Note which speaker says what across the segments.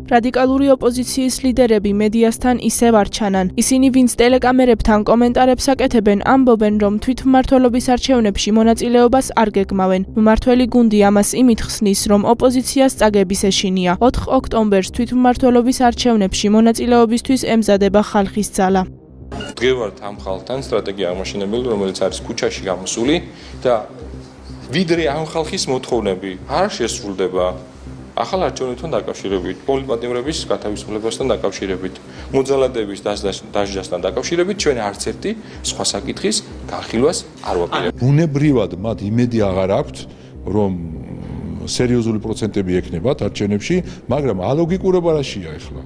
Speaker 1: რადიკალური ოპოზიციის ლიდერები მედიასთან ისევ არ ჩანან. ისინი, ვინც ტელეკამერებთან კომენტარებს აკეთებენ, ამბობენ, რომ თვითმმართველობის არჩევნებში მონაწილეობას არ გეგმავენ. მმართველი გუნდი ამას იმით ხსნის, რომ ოპოზიციას წაგების ეშინია. 4 ოქტომბერს თვითმმართველობის არჩევნებში მონაწილეობისთვის ემზადება ხალხის ძალა.
Speaker 2: დღევართ ამ ხალხთან სტრატეგია აღმაშენებელი, რომელიც არის ქუჩაში გამოსული და ვიდრე ამ ხალხის მოთხოვნები არ შესრულდება ახალ არჩევნებთან დაკავშირებით, პოლიტპატიმრების გათავისუფლებასთან დაკავშირებით, მოძალადეების დასჯასთან დაკავშირებით, ჩვენ არც ერთი სხვა საკითხის განხილვას არ ვაპირებთ.
Speaker 3: ბუნებრივად მათ იმედი აღარ აქვთ, რომ სერიოზული პროცენტები ექნებათ არჩევნებში, მაგრამ ალოგიკურობა რაშია ახლა?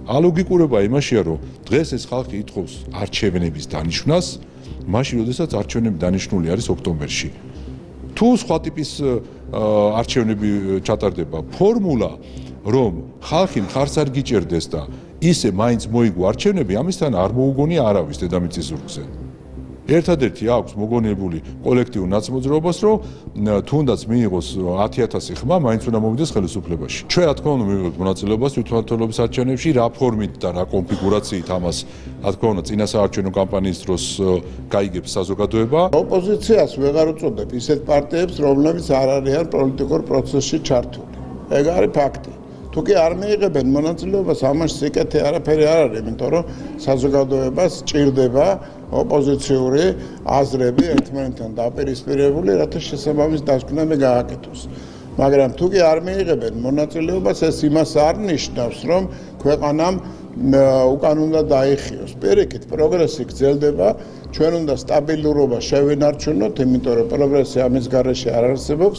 Speaker 3: ალოგიკურობა იმაშია, რომ დღეს ეს ხალხი ითხოვს არჩევნების დანიშვნას, მაშინ, როდესაც არჩევნები დანიშნული არის ოქტომბერში. თუ სხვა ტიპის არჩევნები ჩატარდება, ფორმულა, რომ ხალხი მხარს არ გიჭერდეს და ისე მაინც მოიგო არჩევნები, ამისთან არ მოუგონია არავის დედამიწის ზურგზე. ერთადერთი აქვს მოგონებული კოლექტიურ ნაცმოძრაობას, რომ თუნდაც მიიღოს 10,000 ხმა, მაინც უნდა მოვიდეს ხელისუფლებაში. ჩვენ რა თქმა უნდა მივიღებთ მონაწილეობას თვითმმართველობის არჩევნებში, რა ფორმით და რა კონფიგურაციით ამას, რა თქმა უნდა, წინასაარჩევნო კამპანიის დროს გაიგებს საზოგადოება.
Speaker 4: ოპოზიციას ვეღარ უწოდებ ისეთ პარტიებს, რომლებიც არ არიან პოლიტიკურ პროცესში ჩართული. ეგ არის ფაქტი. თუ კი არ მიიღებენ მონაწილეობას, ამაში სიკეთე არაფერი არ არის, იმიტომ რომ საზოგადოებას ჭირდება ოპოზიციური აზრები ერთმანეთთან დაპირისპირებული, რათა შესაბამის დასკვნები გააკეთოს. მაგრამ თუ კი არ მიიღებენ მონაწილეობას, ეს იმას არ ნიშნავს, რომ ქვეყანამ უკან უნდა დაიხიოს. პირიქით, პროგრესი გრძელდება, ჩვენ უნდა სტაბილურობა შევინარჩუნოთ, იმიტომ რომ პროგრესი ამის გარეშე არ არსებობს.